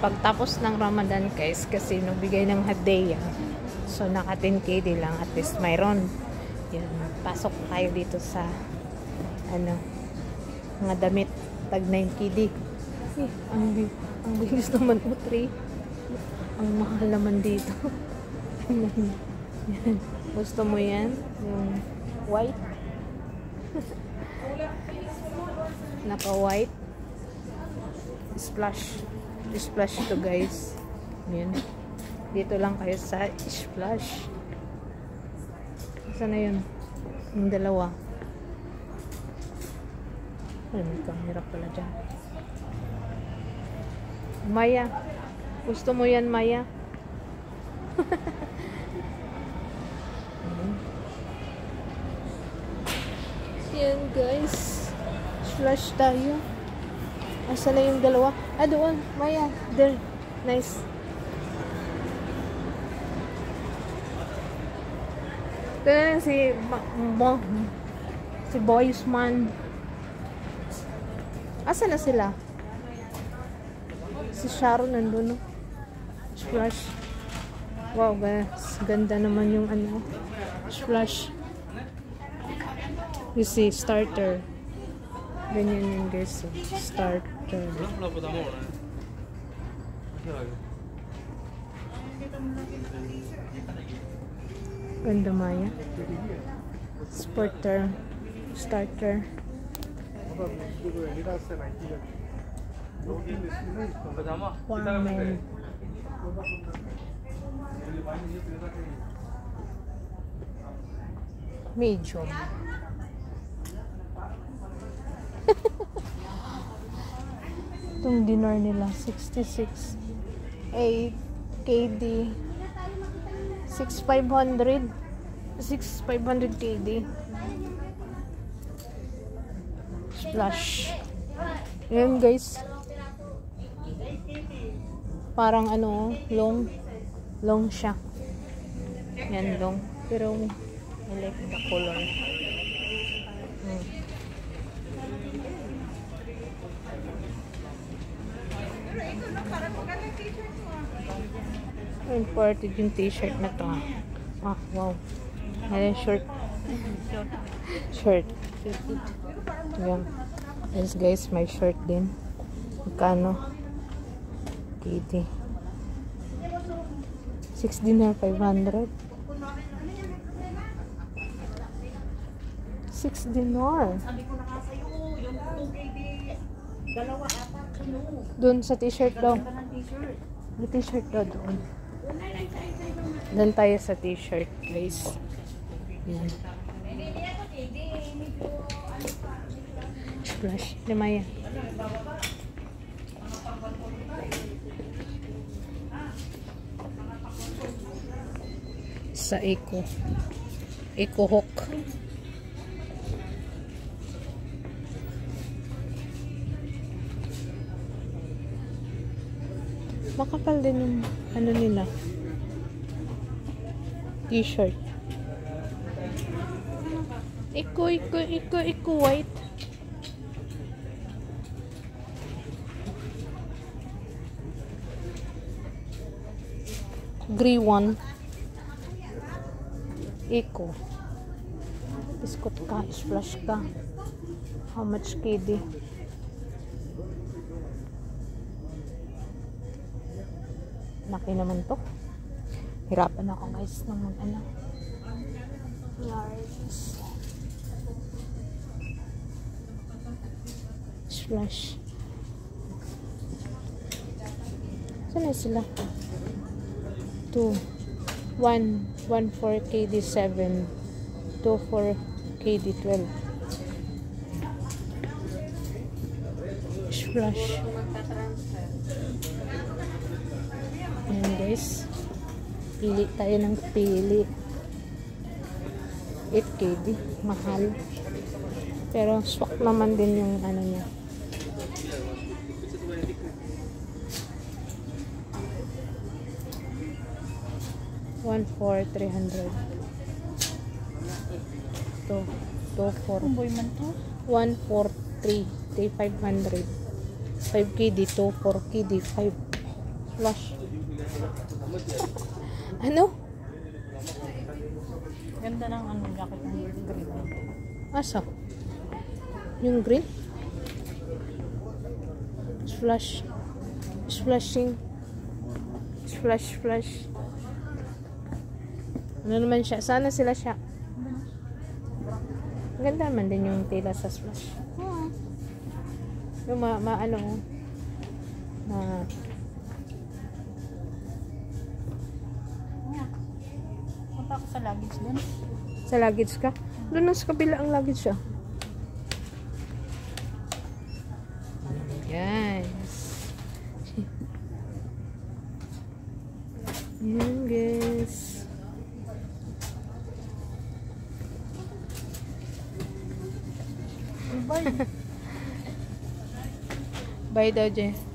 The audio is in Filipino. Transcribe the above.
pagtapos ng Ramadan guys, kasi nagbigay ng hadiah. So naka 10KD lang, at least mayroon. Yan, pasok tayo dito sa ano, mga damit tag 9KD. Ang bilis naman o 3. Ang mahal naman dito. Yan. Gusto mo yan? Yung white? Naka white. Splash to guys. Yan. Dito lang kayo sa Splash. Saan na yun? Yung dalawa. Ay, may camera pala dyan. Maya. Gusto mo yan, Maya? Yan guys. Splash tayo. Asa na yung dalawa? Ah, doon. Maya. There. Nice. Kaya si Boysman. Asa na sila? Si Sharon nandun, no? Splash. Wow, guys. Ganda naman yung ano. Splash. You see, starter. Ganyan yun, guys. Starter. Ganda, Maya. Sporter. Starter. Warman. Medium. Itong dinner nila 66 8KD 6,500 KD. Splash. Ayan guys, parang ano, long siya. Yan, long, pero I like the color. Imported yung t-shirt na to. Ah, wow. Ayan, short. Ayan. Yes guys, may shirt din. Magkano? KD 6 dinar 500. 6 dinar. Sabi ko na kasi yung 2KD dalawa apat doon sa t-shirt daw. May t-shirt daw doon. Doon tayo sa t-shirt guys. Yan. Splash. Limaya. Sa Eco Hook. Makapal din yung ano nila, t-shirt. Eco white. Gray one. Eco. Biskot ka, splash ka. How much KD? Laki naman to. Hirapan ako guys ng ano. Large. Splash. Saan na sila? 2 1 4 KD 7 2 4 KD 12. Splash. Ayan guys, pili tayo ng pili. 8KD, mahal, pero swak naman din yung ano niya. $1,400 300. To 143 500. 5KD to 4KD 5. Flash. Ano? Ganda ng ano, jacket ng green. Asa? Yung green? Flash. It's flashing. It's flash, flash. Ano naman siya? Sana sila siya. Ganda naman din yung tela sa splash. Yung ano, Punta ako sa luggage dun. sa luggage ka? Doon sa kabila ang luggage siya. Guys. Yan guys. Bye. Bye daw, Je.